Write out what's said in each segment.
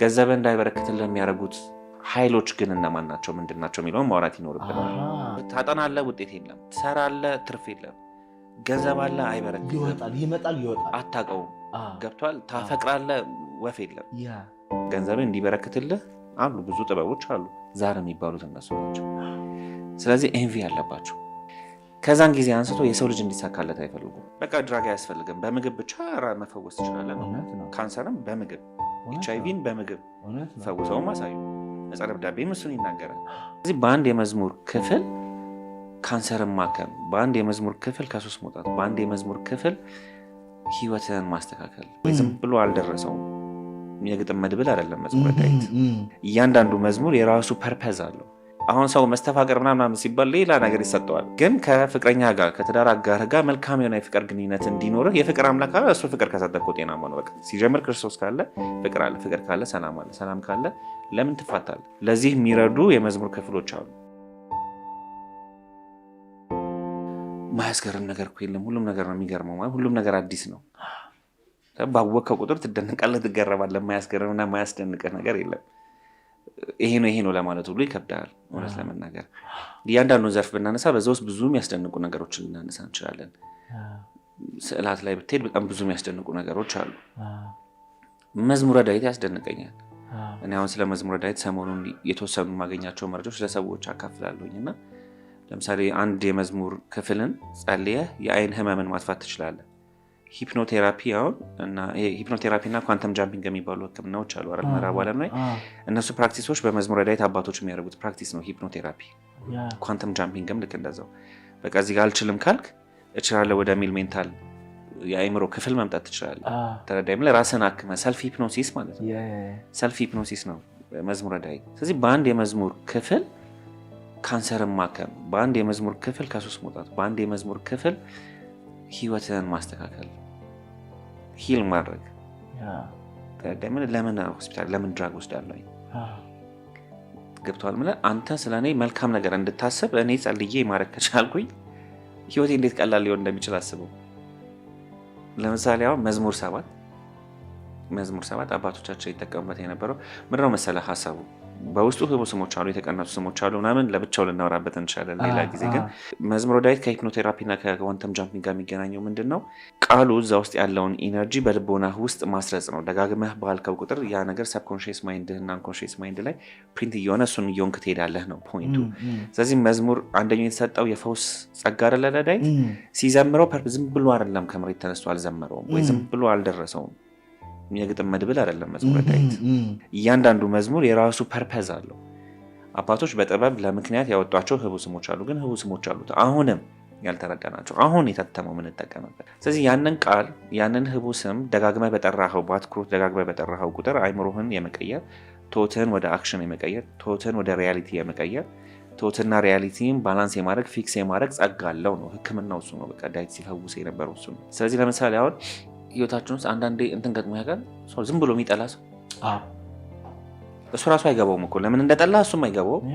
ገንዘብ እንዳይበረክትልህ የሚያደርጉት ኃይሎች ግን እነማን ናቸው ምንድናቸው የሚለውን ማውራት ይኖርብናል። ታጠናለህ ውጤት የለም፣ ትሰራለህ ትርፍ የለም፣ ገንዘብ አለ አይበረክትም፣ ይመጣል አታውቀውም። ገብቷል? ታፈቅራለህ ወፍ የለም። ገንዘብን እንዲበረክትልህ አሉ ብዙ ጥበቦች አሉ፣ ዛር የሚባሉት እነሱ ናቸው። ስለዚህ ኤንቪ ያለባቸው ከዛን ጊዜ አንስቶ የሰው ልጅ እንዲሳካለት አይፈልጉም። በቃ ድራግ አያስፈልግም፣ በምግብ ብቻ መፈወስ ትችላለህ ነው። ካንሰርም በምግብ ኤችአይቪን በምግብ ፈውሰውም አሳዩ። ነፃ ደብዳቤም እሱን ይናገራል። ስለዚህ በአንድ የመዝሙር ክፍል ካንሰርን ማከም፣ በአንድ የመዝሙር ክፍል ከሱስ መውጣት፣ በአንድ የመዝሙር ክፍል ህይወትን ማስተካከል ዝም ብሎ አልደረሰውም። የግጥም መድብል አይደለም መዝሙረ ዳዊት። እያንዳንዱ መዝሙር የራሱ ፐርፐዝ አለው። አሁን ሰው መስተፋቅር ምናምን ሲባል ሌላ ነገር ይሰጠዋል። ግን ከፍቅረኛ ጋር ከትዳር አጋር ጋር መልካም የሆነ የፍቅር ግንኙነት እንዲኖርህ የፍቅር አምላክ አለ። እሱ ፍቅር ከሰጠህ ጤናማ ነው። በቃ ሲጀምር ክርስቶስ ካለ ፍቅር አለ፣ ፍቅር ካለ ሰላም አለ፣ ሰላም ካለ ለምን ትፋታለህ? ለዚህ የሚረዱ የመዝሙር ክፍሎች አሉ። ማያስገርም ነገር እኮ የለም። ሁሉም ነገር ነው የሚገርመው። ማለት ሁሉም ነገር አዲስ ነው። ባወቅከው ቁጥር ትደነቃለህ፣ ትገረማለህ። የማያስገርምና የማያስደንቅህ ነገር የለም። ይሄ ነው ለማለት ሁሉ ይከብዳል። እውነት ለመናገር እያንዳንዱን ዘርፍ ብናነሳ በዛ ውስጥ ብዙ የሚያስደንቁ ነገሮችን ልናነሳ እንችላለን። ስዕላት ላይ ብትሄድ በጣም ብዙ የሚያስደንቁ ነገሮች አሉ። መዝሙረ ዳዊት ያስደንቀኛል። እኔ አሁን ስለ መዝሙረ ዳዊት ሰሞኑን የተወሰኑ ማገኛቸው መረጃዎች ለሰዎች አካፍላለሁኝ እና ለምሳሌ አንድ የመዝሙር ክፍልን ጸልየህ የአይን ህመምን ማጥፋት ትችላለህ። ሂፕኖቴራፒ እና ሂፕኖቴራፒ እና ኳንተም ጃምፒንግ የሚባሉ ህክምናዎች አሉ አይደል? ምዕራብ ዓለም ላይ እነሱ ፕራክቲሶች በመዝሙረ ዳዊት አባቶች የሚያደርጉት ፕራክቲስ ነው። ሂፕኖቴራፒ፣ ኳንተም ጃምፒንግም ልክ እንደዛው። በቃ እዚህ ጋር አልችልም ካልክ እችላለሁ ወደሚል ሜንታል የአእምሮ ክፍል መምጣት ትችላለህ። ተረዳይም ለራስን አክመህ ሰልፍ ሂፕኖሲስ ማለት ነው። ሰልፍ ሂፕኖሲስ ነው መዝሙረ ዳዊት። ስለዚህ በአንድ የመዝሙር ክፍል ካንሰርን ማከም፣ በአንድ የመዝሙር ክፍል ከሱስ መውጣት፣ በአንድ የመዝሙር ክፍል ህይወትን ማስተካከል፣ ሂል ማድረግ። ለምን ሆስፒታል ለምን ድራግ ወስዳለሁ? ገብቶሃል? አንተ ስለኔ መልካም ነገር እንድታስብ እኔ ጸልዬ ማድረግ ከቻልኩኝ ህይወቴ እንዴት ቀላል ሊሆን እንደሚችል አስበው። ለምሳሌ አሁን መዝሙር 7 አባቶቻቸው ይጠቀሙበት የነበረው ምንድነው መሰለህ ሐሳቡ? በውስጡ ህቡ ስሞች አሉ፣ የተቀነሱ ስሞች አሉ ምናምን፣ ለብቻው ልናወራበት እንችላለን ሌላ ጊዜ። ግን መዝሙረ ዳዊት ከሂፕኖቴራፒና ከኳንተም ጃምፒንግ ጋር የሚገናኘው ምንድነው? ቃሉ እዛ ውስጥ ያለውን ኢነርጂ በልቦናህ ውስጥ ማስረጽ ነው። ደጋግመህ ባልከው ቁጥር ያ ነገር ሰብኮንሺየስ ማይንድህና አንኮንሺየስ ማይንድ ላይ ፕሪንት እየሆነ እሱን እየሆንክ ትሄዳለህ ነው ፖይንቱ። ስለዚህ መዝሙር አንደኛው የተሰጠው የፈውስ ጸጋ አይደለ? ለዳዊት ሲዘምረው ዝም ብሎ አይደለም ከመሬት ተነስቶ አልዘመረውም ወይ ዝም ብሎ አልደረሰውም። የግጥም መድብል አይደለም መዝሙረ ዳዊት። እያንዳንዱ መዝሙር የራሱ ፐርፐዝ አለው። አባቶች በጥበብ ለምክንያት ያወጧቸው ህቡ ስሞች አሉ። ግን ህቡ ስሞች አሉት አሁንም ያልተረዳናቸው፣ አሁን የታተመው የምንጠቀምበት። ስለዚህ ያንን ቃል ያንን ህቡ ስም ደጋግመህ በጠራኸው በአትኩሮት ደጋግመህ በጠራኸው ቁጥር አይምሮህን የመቀየር ቶትን ወደ አክሽን የመቀየር ቶትን ወደ ሪያሊቲ የመቀየር ቶትና ሪያሊቲን ባላንስ የማድረግ ፊክስ የማድረግ ጸጋ አለው ነው። ህክምናው እሱ ነው። በቃ ዳዊት ሲፈውስ የነበረው እሱ ነው። ስለዚህ ለምሳሌ አሁን ህይወታችን ውስጥ አንዳንዴ እንትን ገጥሞ ያውቃል? ሰው ዝም ብሎ የሚጠላ ሰው እሱ ራሱ አይገባውም እኮ ለምን እንደጠላ እሱም አይገባውም።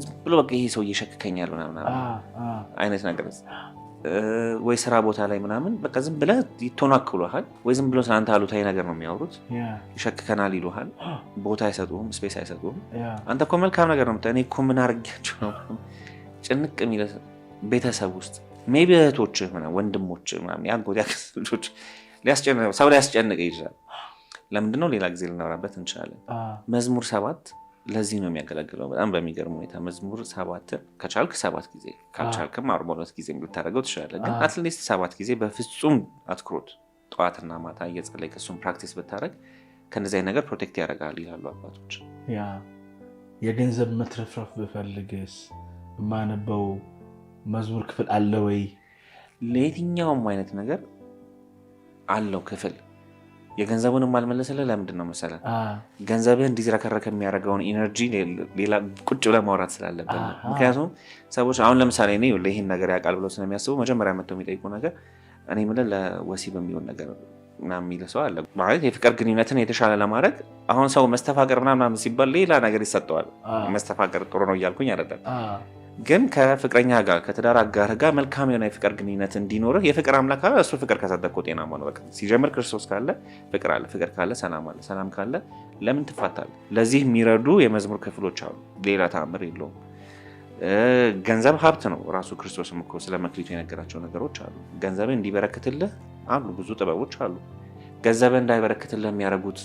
ዝም ብሎ በቃ ይሄ ሰው እየሸክከኛል ምናምን አይነት ነገር ወይ ስራ ቦታ ላይ ምናምን በቃ ዝም ብለህ ይተናክሉሃል፣ ወይ ዝም ብሎ ስለአንተ አሉታዊ ነገር ነው የሚያወሩት፣ ይሸክከናል ይሉሃል። ቦታ አይሰጡህም፣ ስፔስ አይሰጡህም። አንተ እኮ መልካም ነገር ነው የምታይ። እኔ እኮ ምን አድርጊያቸው ነው ጭንቅ የሚለ ቤተሰብ ውስጥ ሜቢ እህቶችህ ምናምን ወንድሞችህ ምናምን ያጎት ያክስ ልጆች ሰው ሊያስጨንቅ ይችላል። ለምንድነው ሌላ ጊዜ ልናወራበት እንችላለን። መዝሙር 7 ለዚህ ነው የሚያገለግለው በጣም በሚገርም ሁኔታ። መዝሙር 7 ከቻልክ 7 ጊዜ ካልቻልክም 42 ጊዜ ልታደርገው ትችላለህ። ግን አትሊስት 7 ጊዜ በፍጹም አትኩሮት ጠዋትና ማታ እየጸለይክ እሱን ፕራክቲስ ብታደርግ ከእንደዚህ ነገር ፕሮቴክት ያደርጋል ይላሉ አባቶች። የገንዘብ መትረፍረፍ ብፈልግስ የማነበው መዝሙር ክፍል አለ ወይ? ለየትኛውም አይነት ነገር አለው ክፍል። የገንዘቡንም አልመለሰልህ ለምንድን ነው መሰለህ? ገንዘብህ እንዲዝረከረክ የሚያደርገውን ኢነርጂ ሌላ ቁጭ ብለህ ማውራት ስላለብን። ምክንያቱም ሰዎች አሁን ለምሳሌ እኔ ይህን ነገር ያውቃል ብለው ስለሚያስቡ መጀመሪያ መጥተው የሚጠይቁ ነገር እኔ የምልህ ለወሲብ የሚሆን ነገር ምናምን የሚል ሰው አለ። ማለት የፍቅር ግንኙነትን የተሻለ ለማድረግ አሁን ሰው መስተፋቅር ምናምን ሲባል ሌላ ነገር ይሰጠዋል። መስተፋቅር ጥሩ ነው እያልኩኝ አይደለም። ግን ከፍቅረኛ ጋር ከትዳር አጋር ጋር መልካም የሆነ የፍቅር ግንኙነት እንዲኖርህ የፍቅር አምላክ ካለ እሱ ፍቅር ከሰጠህ ጤናማ ነው። በቃ ሲጀምር ክርስቶስ ካለ ፍቅር አለ፣ ፍቅር ካለ ሰላም አለ፣ ሰላም ካለ ለምን ትፋታለህ? ለዚህ የሚረዱ የመዝሙር ክፍሎች አሉ። ሌላ ተአምር የለውም። ገንዘብ ሀብት ነው። ራሱ ክርስቶስም እኮ ስለ መክሊቱ የነገራቸው ነገሮች አሉ። ገንዘብ እንዲበረክትልህ አሉ፣ ብዙ ጥበቦች አሉ። ገንዘብ እንዳይበረክትልህ የሚያደርጉት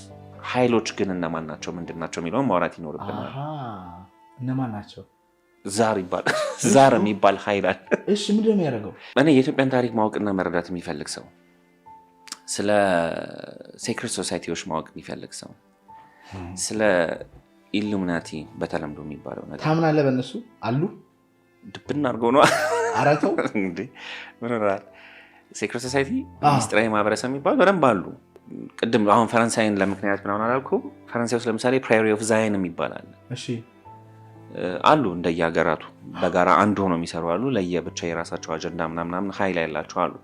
ኃይሎች ግን እነማን ናቸው? ምንድን ናቸው የሚለውን ማውራት ይኖርብናል። እነማን ናቸው? ዛር ይባላል። ዛር የሚባል ኃይል አለ። እሺ፣ ምንድን ነው የሚያደርገው? እኔ የኢትዮጵያን ታሪክ ማወቅና መረዳት የሚፈልግ ሰው፣ ስለ ሴክሬት ሶሳይቲዎች ማወቅ የሚፈልግ ሰው፣ ስለ ኢሉሚናቲ በተለምዶ የሚባለው ነገር ታምናለህ? በእነሱ አሉ ድብና አድርገው ነው አረተው እንዴ? ሴክሬት ሶሳይቲ ሚስጥራዊ ማህበረሰብ የሚባሉ በደንብ አሉ። ቅድም አሁን ፈረንሳይን ለምክንያት ምናምን አላልኩም? ፈረንሳይ ውስጥ ለምሳሌ ፕራዮሪ ኦፍ ዛይን የሚባል አለ። እሺ አሉ እንደየሀገራቱ በጋራ አንድ ሆኖ የሚሰሩ አሉ። ለየብቻ የራሳቸው አጀንዳ ምናምን ኃይል ያላቸው አሉ።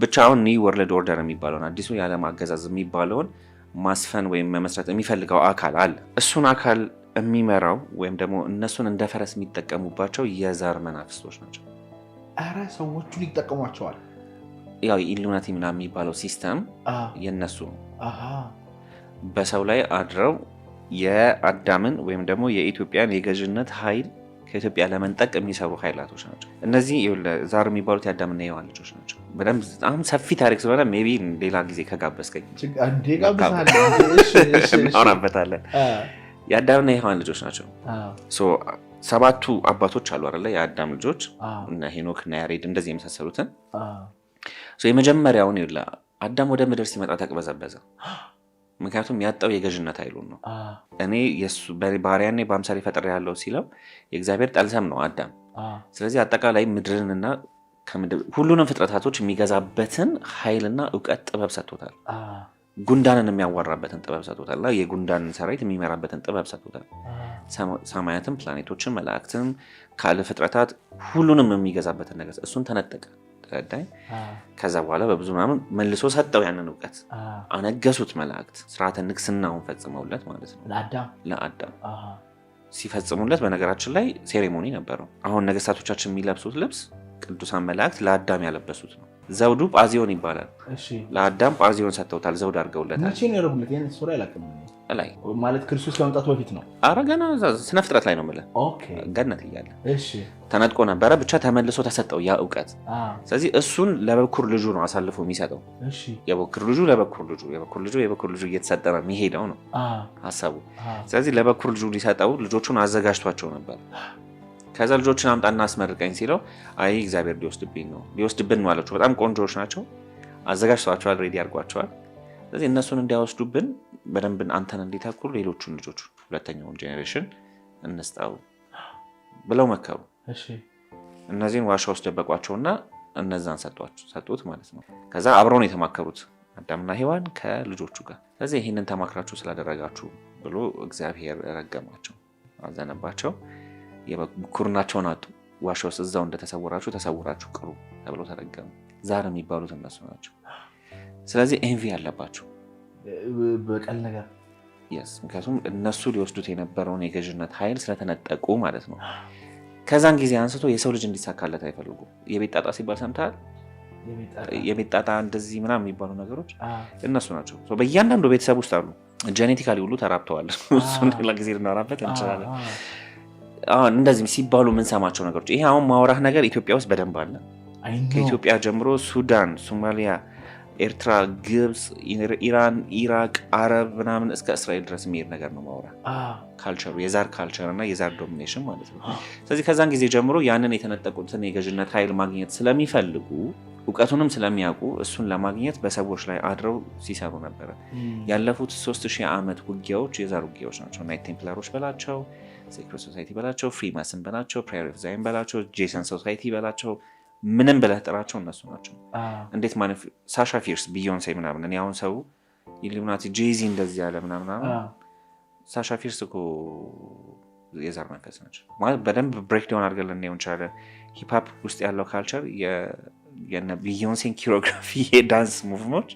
ብቻውን ኒው ወርልድ ኦርደር የሚባለውን አዲሱ የዓለም አገዛዝ የሚባለውን ማስፈን ወይም መመስረት የሚፈልገው አካል አለ። እሱን አካል የሚመራው ወይም ደግሞ እነሱን እንደ ፈረስ የሚጠቀሙባቸው የዛር መናፍስቶች ናቸው። ኧረ ሰዎቹን ይጠቀሟቸዋል። ያው ኢሉሚናቲ ምናምን የሚባለው ሲስተም የነሱ ነው። በሰው ላይ አድረው የአዳምን ወይም ደግሞ የኢትዮጵያን የገዥነት ኃይል ከኢትዮጵያ ለመንጠቅ የሚሰሩ ኃይላቶች ናቸው። እነዚህ ዛር የሚባሉት የአዳምና የሔዋን ልጆች ናቸው። በጣም ሰፊ ታሪክ ስለሆነ ሜይ ቢ ሌላ ጊዜ ከጋበዝከኝ እናወራበታለን። የአዳምና የሔዋን ልጆች ናቸው። 7ቱ አባቶች አሉ አይደለ? የአዳም ልጆች እነ ሄኖክ እና ያሬድ እንደዚህ የመሳሰሉትን የመጀመሪያውን አዳም ወደ ምድር ሲመጣ ተቅበዘበዘ። ምክንያቱም ያጣው የገዥነት ኃይሉን ነው። እኔ ባሪያኔ በአምሳሌ ፈጥሬ ያለው ሲለው የእግዚአብሔር ጠልሰም ነው አዳም። ስለዚህ አጠቃላይ ምድርንና ሁሉንም ፍጥረታቶች የሚገዛበትን ኃይልና እውቀት ጥበብ ሰጥቶታል። ጉንዳንን የሚያዋራበትን ጥበብ ሰጥቶታል። እና የጉንዳንን ሰራዊት የሚመራበትን ጥበብ ሰጥቶታል። ሰማያትን፣ ፕላኔቶችን፣ መላእክትን፣ ካለ ፍጥረታት ሁሉንም የሚገዛበትን ነገር እሱን ተነጠቀ። ተረዳኝ። ከዛ በኋላ በብዙ ምናምን መልሶ ሰጠው ያንን እውቀት። አነገሱት መላእክት ስርዓተ ንግስናውን ፈጽመውለት ማለት ነው ለአዳም ሲፈጽሙለት። በነገራችን ላይ ሴሬሞኒ ነበረው። አሁን ነገስታቶቻችን የሚለብሱት ልብስ ቅዱሳን መላእክት ለአዳም ያለበሱት ነው። ዘውዱ ጳዚዮን ይባላል። ለአዳም ጳዚዮን ሰጥተውታል፣ ዘውድ አድርገውለታል። መቼ ነው ያደረጉለት? ይሄን ሱራ አላውቅም ላይ ማለት ክርስቶስ ከመምጣቱ በፊት ነው። ኧረ ገና ስነ ፍጥረት ላይ ነው የምልህ። ገነት እያለ ተነጥቆ ነበረ። ብቻ ተመልሶ ተሰጠው ያ እውቀት። ስለዚህ እሱን ለበኩር ልጁ ነው አሳልፎ የሚሰጠው። የበኩር ልጁ ለበኩር ልጁ የበኩር ልጁ እየተሰጠ ነው የሚሄደው ነው ሀሳቡ። ስለዚህ ለበኩር ልጁ ሊሰጠው ልጆቹን አዘጋጅቷቸው ነበር። ከዛ ልጆችን አምጣና አስመርቀኝ ሲለው አይ እግዚአብሔር ሊወስድብን ነው አላቸው። በጣም ቆንጆዎች ናቸው፣ አዘጋጅቷቸዋል፣ ሬዲ አድርጓቸዋል። ስለዚህ እነሱን እንዲያወስዱብን በደንብ አንተን እንዲተኩ ሌሎቹን ልጆች ሁለተኛውን ጄኔሬሽን እንስጣው ብለው መከሩ። እነዚህን ዋሻ ውስጥ ደበቋቸውና እነዛን ሰጡት ማለት ነው። ከዛ አብረው ነው የተማከሩት አዳምና ሔዋን ከልጆቹ ጋር። ስለዚህ ይህንን ተማክራችሁ ስላደረጋችሁ ብሎ እግዚአብሔር ረገማቸው፣ አዘነባቸው። የበኩርናቸውን አጡ። ዋሻ ውስጥ እዛው እንደተሰወራችሁ ተሰውራችሁ ቅሩ ተብለው ተረገሙ። ዛር የሚባሉት እነሱ ናቸው። ስለዚህ ኤንቪ ያለባቸው በቀል ነገር ምክንያቱም እነሱ ሊወስዱት የነበረውን የገዥነት ኃይል ስለተነጠቁ ማለት ነው። ከዛን ጊዜ አንስቶ የሰው ልጅ እንዲሳካለት አይፈልጉም። የቤት ጣጣ ሲባል ሰምተሃል? የቤት ጣጣ እንደዚህ ምናምን የሚባሉ ነገሮች እነሱ ናቸው። በእያንዳንዱ ቤተሰብ ውስጥ አሉ። ጄኔቲካሊ ሁሉ ተራብተዋል። እሱን ሌላ ጊዜ ልናወራበት እንችላለን። እንደዚህ ሲባሉ የምንሰማቸው ነገሮች ይሄ አሁን ማውራህ ነገር ኢትዮጵያ ውስጥ በደንብ አለ። ከኢትዮጵያ ጀምሮ ሱዳን፣ ሶማሊያ፣ ኤርትራ፣ ግብፅ፣ ኢራን፣ ኢራቅ፣ አረብ ምናምን እስከ እስራኤል ድረስ የሚሄድ ነገር ነው ማውራ ካልቸሩ፣ የዛር ካልቸር እና የዛር ዶሚኔሽን ማለት ነው። ስለዚህ ከዛን ጊዜ ጀምሮ ያንን የተነጠቁትን የገዥነት ኃይል ማግኘት ስለሚፈልጉ እውቀቱንም ስለሚያውቁ እሱን ለማግኘት በሰዎች ላይ አድረው ሲሰሩ ነበረ። ያለፉት 3000 ዓመት ውጊያዎች የዛር ውጊያዎች ናቸው። ናይት ቴምፕላሮች በላቸው፣ ሴክሬት ሶሳይቲ በላቸው፣ ፍሪማስን በላቸው፣ ፕራዮሪ ኦፍ ዛይን በላቸው፣ ጄሰን ሶሳይቲ በላቸው፣ ምንም ብለህ ጥራቸው እነሱ ናቸው። እንዴት ማለት ሳሻ ፊርስ፣ ቢዮንሴ ምናምን እኔ አሁን ሰው ኢሉሚናቲ ጄዚ እንደዚህ ያለ ምናምን ሳሻ ፊርስ እኮ የዛር መንፈስ ናቸው ማለት በደንብ ብሬክዳውን አድርገን ልናየው እንችላለን። ሂፕሆፕ ውስጥ ያለው ካልቸር የቢዮንሴን ኪሮግራፊ የዳንስ ሙቭመንቶች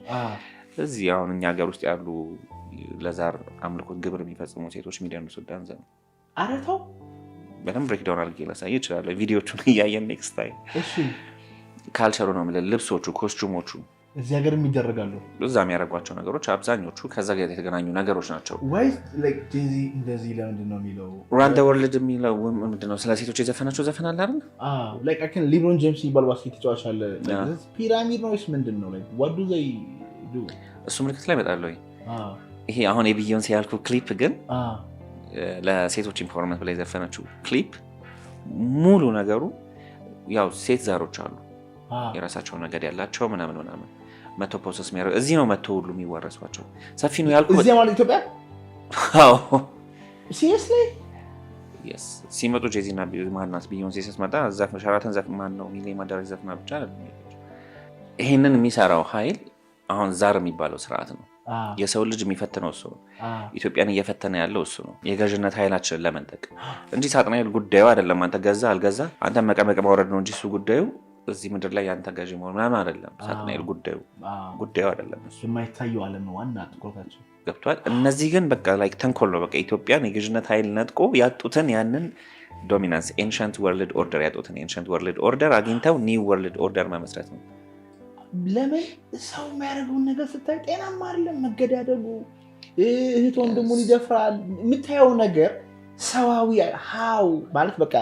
እዚህ አሁን እኛ ሀገር ውስጥ ያሉ ለዛር አምልኮት ግብር የሚፈጽሙ ሴቶች የሚደንሱት ዳንስ ነው። አረተው በደንብ ብሬክዳውን አድርጌ ላሳይ እችላለሁ ቪዲዮቹን እያየን ኔክስት ታይም። እሺ ካልቸሩ ነው የምልህ ልብሶቹ ኮስቹሞቹ እዚህ ሀገርም ይደረጋሉ እዛ የሚያደርጓቸው ነገሮች አብዛኞቹ ከዛ ጋር የተገናኙ ነገሮች ናቸው ወይ ላይክ ጄዚ እንደዚህ ለምንድን ነው የሚለው ራን ዘ ወርልድ የሚለው ምንድን ነው ስለ ሴቶች የዘፈናቸው ዘፈን አለ አይደል ላይክ አይ ካን ሊብሮን ጄምስ ይባል ባስኬት ተጫዋች አለ ፒራሚድ ነው ወይስ ምንድን ነው ላይክ ዋት ዱ ዘይ ዱ እሱ ምልክት ላይ እመጣለሁ ይሄ አሁን የቢዮንሴ ያልኩ ክሊፕ ግን ለሴቶች ኢንፎርመንት ብላ የዘፈነችው ክሊፕ ሙሉ ነገሩ ያው ሴት ዛሮች አሉ የራሳቸው ነገድ ያላቸው ምናምን መቶ ፕሮሰስ የሚያደርጉ እዚህ ነው መቶ ሁሉ የሚወረሷቸው ሰፊ ነው ያልኩ እዚህ ማለት ኢትዮጵያ ሲሪየስሊ yes ሲመጡ ጄዚ እና ማናስ ቢዮንሴ ስትመጣ ዘፈን ሸራተን ዘፈን ማን ነው ሚሊ ማዳሪ ዘፈና ብቻ አይደለም ይሄንን የሚሰራው ኃይል አሁን ዛር የሚባለው ስርዓት ነው የሰው ልጅ የሚፈተነው እሱ ነው ኢትዮጵያን እየፈተነ ያለው እሱ ነው የገዥነት ኃይላችንን ለመንጠቅ እንጂ ሳጥናኤል ጉዳዩ አይደለም አንተ ገዛ አልገዛ አንተ መቀመቅ ማውረድ ነው እንጂ እሱ ጉዳዩ እዚህ ምድር ላይ ያንተ ገዥ መሆን ምናምን አይደለም ሳጥናኤል ጉዳዩ አይደለም እሱ የማይታየው ዓለም ነው ዋና ትኩረታቸው ገብቷል እነዚህ ግን በቃ ላይክ ተንኮል ነው በቃ ኢትዮጵያን የገዥነት ኃይል ነጥቆ ያጡትን ያንን ዶሚናንስ ኤንሸንት ወርልድ ኦርደር ያጡትን ኤንሸንት ወርልድ ኦርደር አግኝተው ኒው ወርልድ ኦርደር መመስረት ነው ለምን ሰው የሚያደርገውን ነገር ስታይ ጤናማ አይደለም መገዳደሉ እህት ወንድሙን ይደፍራል የምታየው ነገር ሰዋዊ ሃው ማለት በቃ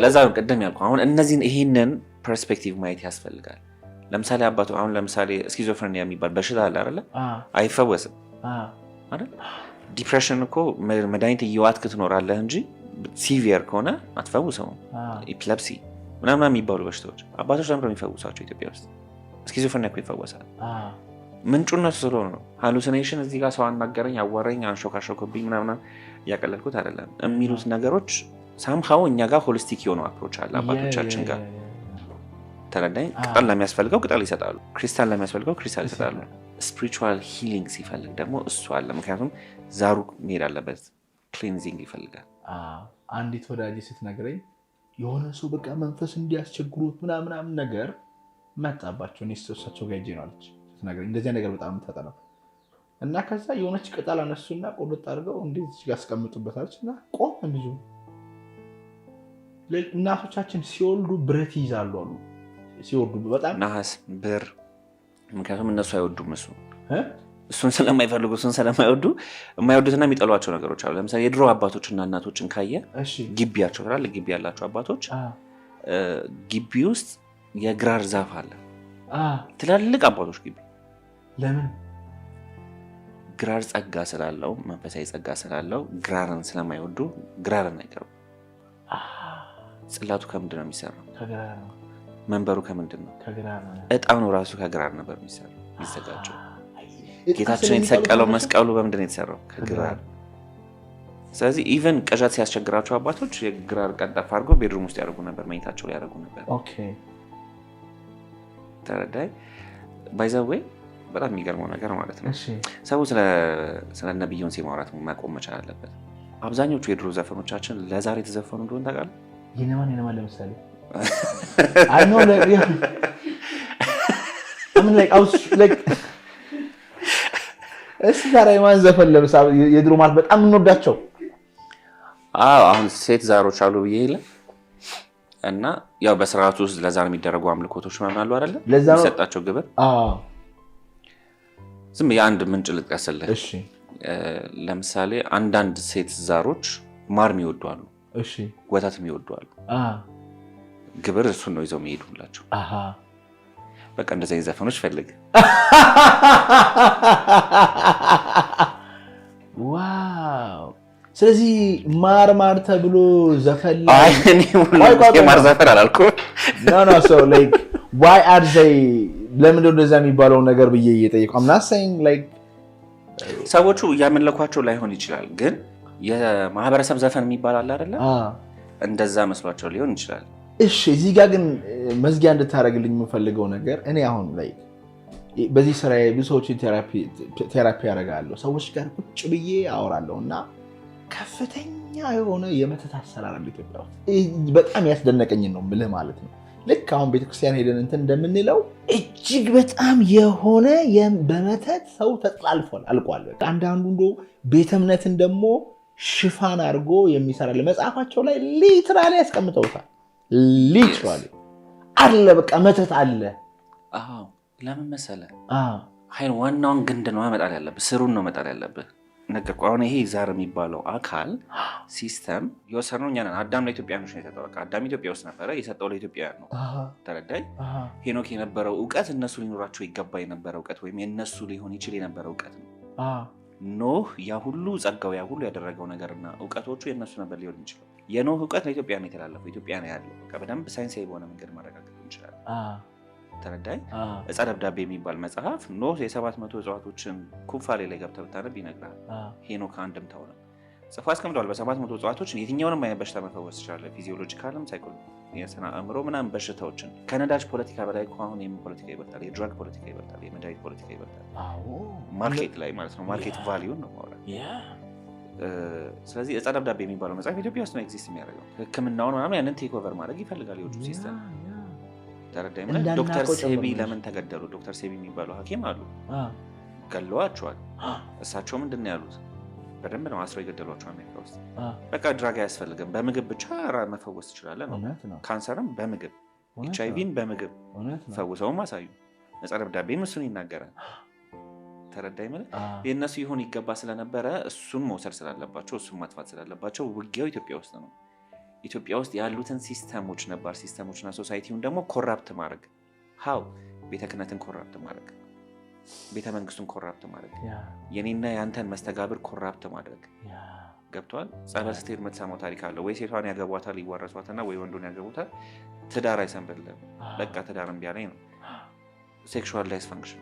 ለዛ ነው ቀደም ያልኩ አሁን እነዚህን ይሄንን ፐርስፔክቲቭ ማየት ያስፈልጋል ለምሳሌ አባቱ አሁን ለምሳሌ ስኪዞፍሬኒያ የሚባል በሽታ አለ አይደል አይፈወስም አይደል ዲፕሬሽን እኮ መድኃኒት እየዋጥክ ትኖራለህ እንጂ ሲቪየር ከሆነ አትፈውሰውም ኢፕለፕሲ ምናምን የሚባሉ በሽታዎች አባቶች ለምንድነው የሚፈውሳቸው ኢትዮጵያ ውስጥ ስኪዞፍሬኒያ እኮ ይፈወሳል ምንጩነቱ ስለሆነ ነው ሃሉሲኔሽን እዚህ ጋር ሰው አናገረኝ አዋረኝ አንሾካሾክብኝ ምናምን እያቀለልኩት አይደለም የሚሉት ነገሮች ሳምሃው እኛ ጋር ሆሊስቲክ የሆኑ አፕሮች አለ አባቶቻችን ጋር ተረዳኝ ቅጠል ለሚያስፈልገው ቅጠል ይሰጣሉ ክሪስታል ለሚያስፈልገው ክሪስታል ይሰጣሉ ስፒሪቹዋል ሂሊንግ ሲፈልግ ደግሞ እሱ አለ ምክንያቱም ዛሩ መሄድ አለበት ክሊንዚንግ ይፈልጋል አንዲት ወዳጅ ስትነግረኝ የሆነ ሰው በቃ መንፈስ እንዲያስቸግሩት ምናምን ነገር መጣባቸው እሳቸው ጋር ሄጄ ነው አለች ስትነግረኝ እንደዚህ ነገር በጣም ተጠናው እና ከዛ የሆነች ቅጠል አነሱና ቆርጥ አድርገው እንደዚህ ጋር አስቀምጡበታለች እና ቆም ብዙ እናቶቻችን ሲወልዱ ብረት ይዛሉ አሉ ሲወልዱ በጣም ነሐስ ብር ምክንያቱም እነሱ አይወዱም እሱን ስለማይፈልጉ እሱን ስለማይወዱ የማይወዱትና የሚጠሏቸው ነገሮች አሉ ለምሳሌ የድሮ አባቶችና እናቶችን ካየ ግቢያቸው ትላልቅ ግቢ ያላቸው አባቶች ግቢ ውስጥ የግራር ዛፍ አለ ትላልቅ አባቶች ግቢ ለምን ግራር ጸጋ ስላለው መንፈሳዊ ጸጋ ስላለው ግራርን ስለማይወዱ ግራርን አይቀርቡ ጽላቱ ከምንድን ነው የሚሰራው ከግራር ነው መንበሩ ከምንድን ነው ከግራር ነው እጣኑ ራሱ ከግራር ነበር የሚዘጋጀው ጌታችን የተሰቀለው መስቀሉ በምንድን ነው የተሰራው ከግራር ስለዚህ ኢቨን ቀዣት ሲያስቸግራቸው አባቶች የግራር ቀንጠፍ አድርገው ቤድሩም ውስጥ ያደርጉ ነበር መኝታቸው ላይ ያደርጉ ነበር ኦኬ ተረዳይ ባይ ዘ ዌይ በጣም የሚገርመው ነገር ማለት ነው ሰው ስለ ነብዩን ሲማውራት ማቆም መቻል አለበት አብዛኞቹ የድሮ ዘፈኖቻችን ለዛሬ የተዘፈኑ እንደሆነ ታውቃለህ የነማን ለምሳሌ I know that yeah. I mean like I was like እሺ ዛሬ ማን ዘፈን ለምሳሌ የድሮ ማለት በጣም እንወዳቸው አሁን ሴት ዛሮች አሉ ብዬ እና ያው በስርዓቱ ውስጥ ለዛር የሚደረጉ አምልኮቶች ምናምን አሉ አይደል የሚሰጣቸው ግብር ዝም የአንድ ምንጭ ልጥቀስልህ እሺ ለምሳሌ አንዳንድ ሴት ዛሮች ማር የሚወዱ አሉ እሺ ወተት የሚወዱ አሉ ግብር እሱን ነው ይዘው የሚሄዱላቸው በቃ እንደዛ ዘፈኖች ፈልግ ዋው ስለዚህ ማር ተብሎ ዘፈን አይ እኔ ማር ዘፈን አላልኩም no so like why are they ለምን እንደዛ የሚባለው ነገር ብዬ እየጠየቁ I'm not saying like ሰዎቹ ያመለኳቸው ላይሆን ይችላል ግን የማህበረሰብ ዘፈን የሚባል አለ አይደለ እንደዛ መስሏቸው ሊሆን ይችላል እሺ እዚህ ጋር ግን መዝጊያ እንድታረግልኝ የምፈልገው ነገር እኔ አሁን ላይ በዚህ ስራዬ ብዙዎችን ቴራፒ ያደርጋለሁ ሰዎች ጋር ቁጭ ብዬ አወራለሁና ከፍተኛ የሆነ የመተት አሰራር አለ ኢትዮጵያ ውስጥ በጣም ያስደነቀኝ ነው ምልህ ማለት ነው ልክ አሁን ቤተክርስቲያን ሄደን እንትን እንደምንለው እጅግ በጣም የሆነ በመተት ሰው ተጥላልፏል አልቋል አንዳንዱ ቤተ እምነትን ደግሞ ሽፋን አድርጎ የሚሰራ ለመጽሐፋቸው ላይ ሊትራሊ ያስቀምጠውታል። ሊትራሊ አለ በቃ መተት አለ። አዎ ለምን መሰለህ? ኃይል ዋናውን ግንድ ነው መጣል ያለብህ፣ ስሩን ነው መጣል ያለብህ። ነገርኩህ። አሁን ይሄ ዛር የሚባለው አካል ሲስተም የወሰነው እኛ ነን። አዳም ለኢትዮጵያኖች ነው የሰጠው። በቃ አዳም ኢትዮጵያ ውስጥ ነበረ፣ የሰጠው ለኢትዮጵያውያን ነው። ተረዳኝ? ሄኖክ የነበረው እውቀት እነሱ ሊኖራቸው ይገባ የነበረ እውቀት ወይም የነሱ ሊሆን ይችል የነበረ እውቀት ነው። ኖህ ያ ሁሉ ጸጋው ያ ሁሉ ያደረገው ነገርና እውቀቶቹ የነሱ ነበር ሊሆን ይችላል። የኖህ እውቀት ለኢትዮጵያ ነው የተላለፈው። ኢትዮጵያ ነው ያለው። በቃ በደንብ ሳይንሳዊ በሆነ መንገድ ማረጋገጥ እንችላለን። ተረዳኝ? ዕፀ ደብዳቤ የሚባል መጽሐፍ ኖህ የ700 እጽዋቶችን ኩፋሌ ላይ ገብተህ ብታነብ ይነግራል። ሄኖክ አንድምታው ነው ጽፎ አስቀምጧል። በ700 እጽዋቶችን የትኛውንም አይነት በሽታ መፈወስ ትችላለህ። ፊዚዮሎጂካልም፣ ሳይኮሎጂ፣ የስነ አእምሮ ምናምን በሽታዎችን። ከነዳጅ ፖለቲካ በላይ አሁን የምን ፖለቲካ ይበልጣል? የድራግ ፖለቲካ ይበልጣል። የመድኃኒት ፖለቲካ ይበልጣል። ማርኬት ላይ ማለት ነው። ማርኬት ቫሊዩን ነው ማውራት። ስለዚህ ዕፀ ደብዳቤ የሚባለው መጽሐፍ ኢትዮጵያ ውስጥ ነው ኤግዚስት የሚያደርገው። ሕክምናውን ምናምን ያንን ቴክ ኦቨር ማድረግ ይፈልጋል የውጭ ሲስተም። ተረዳኝ? ዶክተር ሴቢ ለምን ተገደሉ? ዶክተር ሴቢ የሚባሉ ሐኪም አሉ፣ ገለዋቸዋል። እሳቸው ምንድን ነው ያሉት? በደንብ ነው አስረው የገደሏቸው አሜሪካ ውስጥ። በቃ ድራግ አያስፈልግም፣ በምግብ ብቻ መፈወስ ትችላለህ ነው። ካንሰርም በምግብ HIV-ን በምግብ ፈውሰውም አሳዩ። ዕፀ ደብዳቤም እሱን ይናገራል። ተረዳኝ? ማለት የእነሱ ይሆን ይገባ ስለነበረ እሱን መውሰድ ስላለባቸው እሱን ማጥፋት ስላለባቸው ውጊያው ኢትዮጵያ ውስጥ ነው። ኢትዮጵያ ውስጥ ያሉትን ሲስተሞች ነባር ሲስተሞችና ሶሳይቲውን ደግሞ ኮራፕት ማድረግ። ሀው ቤተ ክህነትን ኮራፕት ማድረግ፣ ቤተ መንግስቱን ኮራፕት ማድረግ፣ የኔና የአንተን መስተጋብር ኮራፕት ማድረግ። ገብቷል? ጸበል ስትሄድ የምትሰማው ታሪክ አለ ወይ? ሴቷን ያገቧታል ይዋረሷትና፣ ወይ ወንዱን ያገቡታል። ትዳር አይሰምርልም። በቃ ትዳር እምቢ አለኝ ነው። ሴክሹዋል ዳይስፋንክሽን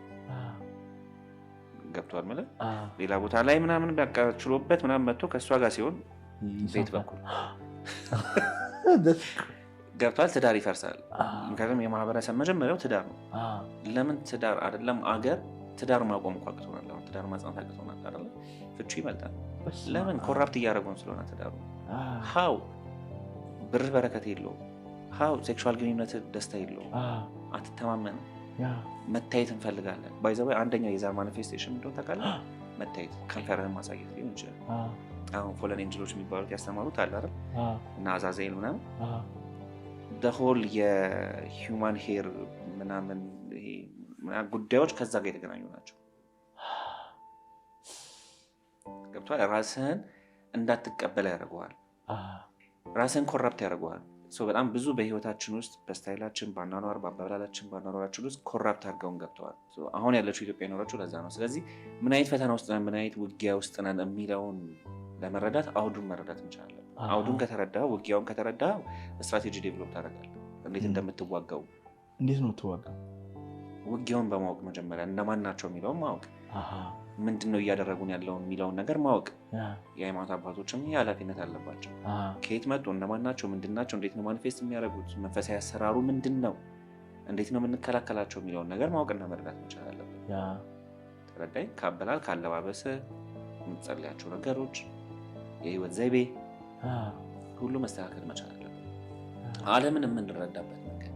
ገብቷል? ማለት ሌላ ቦታ ላይ ምናምን በቃ ችሎበት ምናምን መጥቶ ከእሷ ጋር ሲሆን ቤት በኩል ገብቷል? ትዳር ይፈርሳል። ምክንያቱም የማህበረሰብ መጀመሪያው ትዳር ነው። ለምን ትዳር አይደለም አገር ትዳር ማቆም እኮ አቅቶናል። አሁን ትዳር ማጽናት አቅቶናል አይደለ? ፍቺ ይበልጣል። ለምን? ኮራፕት እያደረጉን ስለሆነ ትዳሩ። ሀው ብር በረከት የለውም። ሀው ሴክሹዋል ግንኙነት ደስታ የለውም። አትተማመንም። መታየት እንፈልጋለን። ባይዘው አንደኛው የዛር ማኒፌስቴሽን እንደሆነ ታውቃለህ? መታየት፣ ከንፈርህን ማሳየት ሊሆን ይችላል። አሁን ፎለን ኤንጅሎች የሚባሉት ያስተማሩት አለ አይደል? እና አዛዛኤል ምናምን ደሆል የሂውማን ሄር ምናምን ጉዳዮች ከዛ ጋር የተገናኙ ናቸው። ገብቷል? ራስህን እንዳትቀበል ያደርገዋል። ራስህን ኮራፕት ያደርገዋል። በጣም ብዙ በህይወታችን ውስጥ በስታይላችን፣ በአኗኗር፣ በአባባላችን፣ በአኗኗራችን ውስጥ ኮራፕት አድርገውን ገብተዋል። አሁን ያለችው ኢትዮጵያ የኖረችው ለዛ ነው። ስለዚህ ምን አይነት ፈተና ውስጥ ነን፣ ምን አይነት ውጊያ ውስጥ ነን የሚለውን ለመረዳት አውዱን መረዳት እንችላለን። አውዱን ከተረዳ፣ ውጊያውን ከተረዳ ስትራቴጂ ዴቨሎፕ ታደርጋለህ። እንዴት እንደምትዋጋው። እንዴት ነው የምትዋጋው? ውጊያውን በማወቅ መጀመሪያ እነማን ናቸው የሚለውን ማወቅ፣ ምንድን ነው እያደረጉን ያለውን የሚለውን ነገር ማወቅ። የሃይማኖት አባቶችም ይህ ኃላፊነት አለባቸው። ከየት መጡ፣ እነማን ናቸው፣ ምንድን ናቸው፣ እንዴት ነው ማኒፌስት የሚያደርጉት፣ መንፈሳዊ አሰራሩ ምንድን ነው፣ እንዴት ነው የምንከላከላቸው የሚለውን ነገር ማወቅና መረዳት መቻል አለብን። ተረዳኝ? ካበላል፣ ካለባበስ፣ የምትጸልያቸው ነገሮች፣ የህይወት ዘይቤ ሁሉ መስተካከል መቻል አለብን። ዓለምን የምንረዳበት መንገድ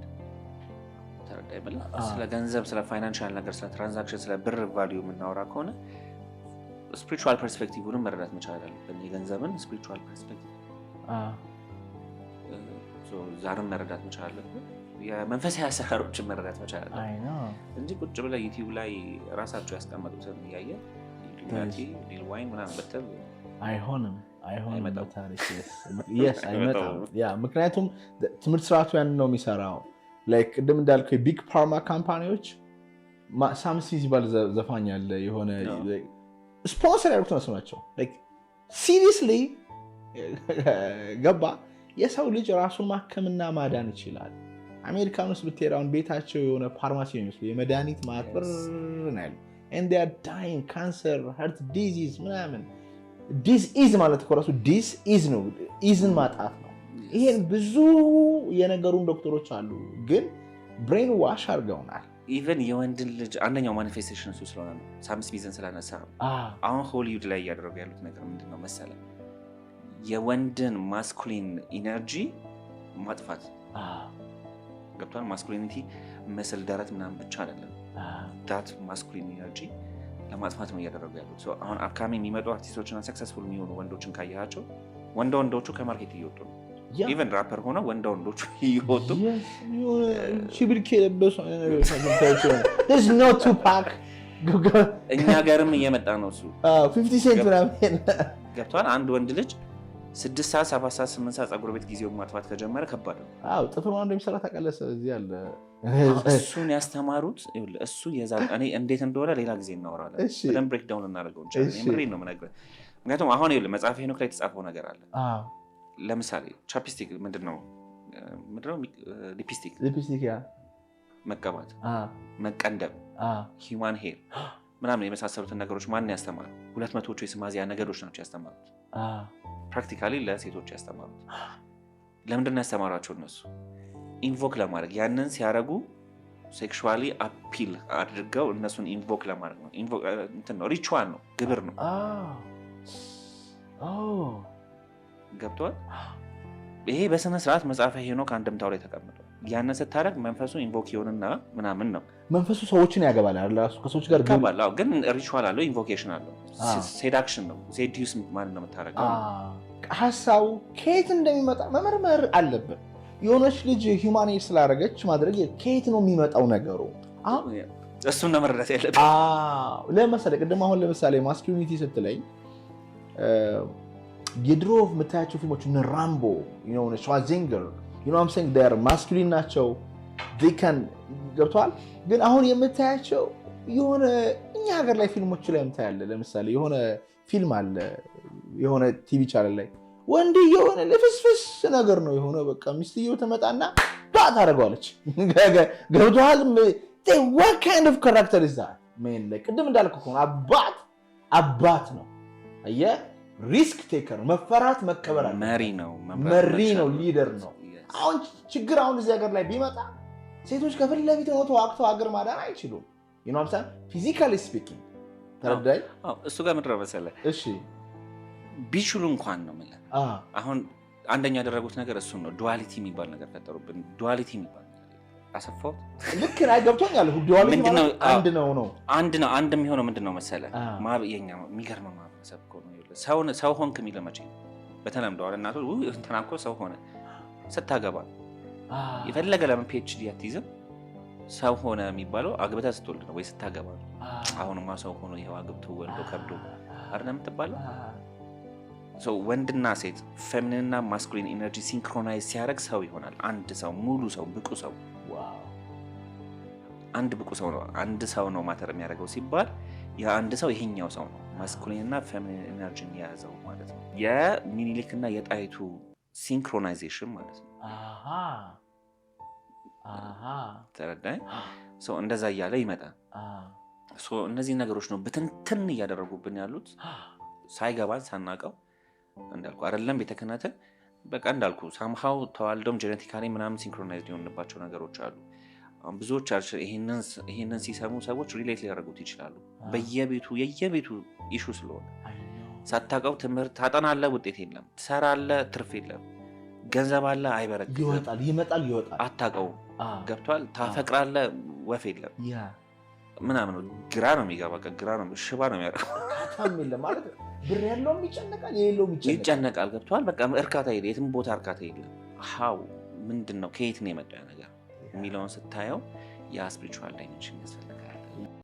ተረዳኝ? ስለ ገንዘብ፣ ስለ ፋይናንሻል ነገር፣ ስለ ትራንዛክሽን፣ ስለ ብር ቫሊዩ የምናወራ ከሆነ ስፒሪቹዋል ፐርስፔክቲቭንም መረዳት መቻል አለብን። የገንዘብን ስፒሪቹዋል ፐርስፔክቲቭ ዛርን መረዳት መቻል አለብን። የመንፈሳዊ አሰራሮችን መረዳት መቻል አለብን እንጂ ቁጭ ብለህ ዩቲዩብ ላይ ራሳቸው ያስቀመጡትን እያየ ሊል ዋይን ምናምን ብትል አይሆንም። ምክንያቱም ትምህርት ስርዓቱ ያንን ነው የሚሰራው። ቅድም እንዳልከው የቢግ ፋርማ ካምፓኒዎች ሳም ስሚዝ ይባል ዘፋኝ አለ፣ የሆነ ስፖንሰር ያሉት እነሱ ናቸው። ሲሪየስሊ ገባ? የሰው ልጅ ራሱን ማከምና ማዳን ይችላል። አሜሪካን ውስጥ ብትሄድ አሁን ቤታቸው የሆነ ፋርማሲ የሚመስሉ የመድኃኒት ማጥር ነው ያሉ ዳይን ካንሰር፣ ሀርት ዲዚዝ ምናምን። ዲስ ኢዝ ማለት እኮ ራሱ ዲስ ኢዝ ነው፣ ኢዝን ማጣት ነው። ይሄን ብዙ የነገሩን ዶክተሮች አሉ፣ ግን ብሬን ዋሽ አድርገውናል። ኢቨን የወንድን ልጅ አንደኛው ማኒፌስቴሽን እሱ ስለሆነ ነው። ሳም ስሚዝን ስላነሳ ነው። አሁን ሆሊውድ ላይ እያደረጉ ያሉት ነገር ምንድን ነው መሰለ? የወንድን ማስኩሊን ኢነርጂ ማጥፋት። ገብቷል? ማስኩሊኒቲ ምስል፣ ደረት ምናምን ብቻ አይደለም። ዳት ማስኩሊን ኢነርጂ ለማጥፋት ነው እያደረጉ ያሉት። አሁን አፕካሚ የሚመጡ አርቲስቶችና ሰክሰስፉል የሚሆኑ ወንዶችን ካያቸው ወንዶቹ ከማርኬት እየወጡ ነው። ኢቨን ራፐር ሆነው ወንዶቹ እየወጡ ሽብልክ የለበሱ እኛ ጋርም እየመጣ ነው እሱ 50 ሴንት ምናምን ገብቷል። አንድ ወንድ ልጅ 6 ሰዓት 7 ሰዓት 8 ሰዓት ፀጉር ቤት ጊዜውን ማጥፋት ከጀመረ ከባድ ነው። ጥፍር ማን እንደሚሰራ ታውቃለህ? እዚህ አለ እሱን ያስተማሩት እሱ እኔ እንዴት እንደሆነ ሌላ ጊዜ እናወራለን። በደንብ ብሬክ ዳውን እናደርገው እንችላለን። ምሬን ነው የምነግርህ። ምክንያቱም አሁን መጽሐፈ ሄኖክ ላይ የተጻፈው ነገር አለ። ለምሳሌ ቻፕስቲክ ምንድነው ሊፕስቲክ መቀባት፣ መቀንደብ፣ ሂውማን ሄር ምናምን የመሳሰሉትን ነገሮች ማን ያስተማሩ? 200ዎቹ የስማዚያ ነገዶች ናቸው ያስተማሩት። ፕራክቲካሊ ለሴቶች ያስተማሩት። ለምንድን ነው ያስተማሯቸው? እነሱ ኢንቮክ ለማድረግ ያንን ሲያደርጉ ሴክሹዋሊ አፒል አድርገው እነሱን ኢንቮክ ለማድረግ ነው። እንትን ነው፣ ሪቹዋል ነው፣ ግብር ነው። ገብቷል። ይሄ በስነ ስርዓት መጽሐፈ ሄኖክ አንድምታው ላይ ተቀምጧል። ያንን ስታደርግ መንፈሱ ኢንቮክ ይሆንና ምናምን ነው። መንፈሱ ሰዎችን ያገባል አይደል? ከሰዎች ጋር ግን ሪቹዋል አለው፣ ኢንቮኬሽን አለው፣ ሴዳክሽን ነው። ሴዲዩስ ማለት ነው የምታደርገው። ሀሳቡ ከየት እንደሚመጣ መመርመር አለብን። የሆነች ልጅ ሂውማን ኤድ ስላደረገች ማድረግ ከየት ነው የሚመጣው ነገሩ? እሱን ነው መረዳት ያለብን። ለምሳሌ ቅድም አሁን ለምሳሌ ማስኩሊኒቲ ስትለኝ የድሮ የምታያቸው ፊልሞች እነ ራምቦ ሽዋርዜነገር ማስኩሊን ናቸው። ገብተዋል። ግን አሁን የምታያቸው የሆነ እኛ ሀገር ላይ ፊልሞች ላይ የምታያለ። ለምሳሌ የሆነ ፊልም አለ የሆነ ቲቪ ቻናል ላይ ወንድ የሆነ ልፍስፍስ ነገር ነው የሆነ በቃ ሚስትየው ትመጣና ታደርገዋለች። ገብተዋል። what kind of character is that? ቅድም እንዳልኩ ከሆነ አባት ነው። አየህ፣ ሪስክ ቴከር፣ መፈራት መከበር አለ። መሪ ነው፣ ሊደር ነው። አሁን ችግር እዚህ ሀገር ላይ ቢመጣ ሴቶች ከፊት ለፊት ነው ተዋግተው ሀገር ማዳን አይችሉም። ፊዚካሊ ስፒኪንግ ተረዳኝ። እሱ ጋር ምድረ መሰለህ። እሺ ቢችሉ እንኳን ነው የምልህ። አሁን አንደኛ ያደረጉት ነገር እሱን ነው። ዱዋሊቲ የሚባል ነገር ፈጠሩብን። ዱዋሊቲ የሚባል ነገር አሰፋሁት። ልክ ላይ ገብቶኛል። ዱዋሊቲ አንድ ነው። አንድ የሚሆነው ምንድን ነው መሰለህ? የኛ የሚገርም ማህበረሰብ እኮ ነው። ሰው ሆንክ የሚለው መቼ ነው? በተለምዶ እናቶች እንትና እኮ ሰው ሆነ ስታገባ የፈለገ ለምን ፒኤችዲ አትይዝም? ሰው ሆነ የሚባለው አግብተህ ስትወልድ ነው ወይ ስታገባ ነው። አሁንማ ሰው ሆኖ ይኸው አግብቶ ወልዶ ከብዶ አይደለም የምትባለው። ወንድና ሴት ፌሚኒንና ማስኩሊን ኢነርጂ ሲንክሮናይዝ ሲያደርግ ሰው ይሆናል። አንድ ሰው ሙሉ ሰው ብቁ ሰው አንድ ሰው ነው ማተር የሚያደርገው ሲባል የአንድ ሰው ይሄኛው ሰው ነው ማስኩሊንና ፌሚኒን ኢነርጂን የያዘው ማለት ነው። የሚኒሊክና የጣይቱ ሲንክሮናይዜሽን ማለት ነው። ተረዳኝ። እንደዛ እያለ ይመጣል። እነዚህ ነገሮች ነው ብትንትን እያደረጉብን ያሉት ሳይገባን ሳናቀው። እንዳልኩ አይደለም ቤተ ክህነትን በቃ እንዳልኩ ሳምሃው ተዋልደውም ጄኔቲካሊ ምናምን ሲንክሮናይዝ የሆንባቸው ነገሮች አሉ። ብዙዎች ይሄንን ሲሰሙ ሰዎች ሪሌት ሊያደርጉት ይችላሉ። የየቤቱ ኢሹ ስለሆነ ሳታውቀው ትምህርት ታጠናለህ፣ ውጤት የለም። ትሰራለህ፣ ትርፍ የለም። ገንዘብ አለ፣ አይበረክትም። ይመጣል፣ ይወጣል። አታውቀውም። ገብቷል። ታፈቅራለህ፣ ወፍ የለም ምናምን ግራ ነው የሚገባ። ግራ ነው ሽባ ነው የሚያደርገው ማለት ብር ያለውም ይጨነቃል፣ የሌለውም ይጨነቃል። ገብቷል። በቃ እርካታ የለ፣ የትም ቦታ እርካታ የለም። ምንድን ነው ከየት ነው የመጣው ነገር የሚለውን ስታየው ያ ስፒሪቹዋል ዳይሜንሽን ያስፈልጋል።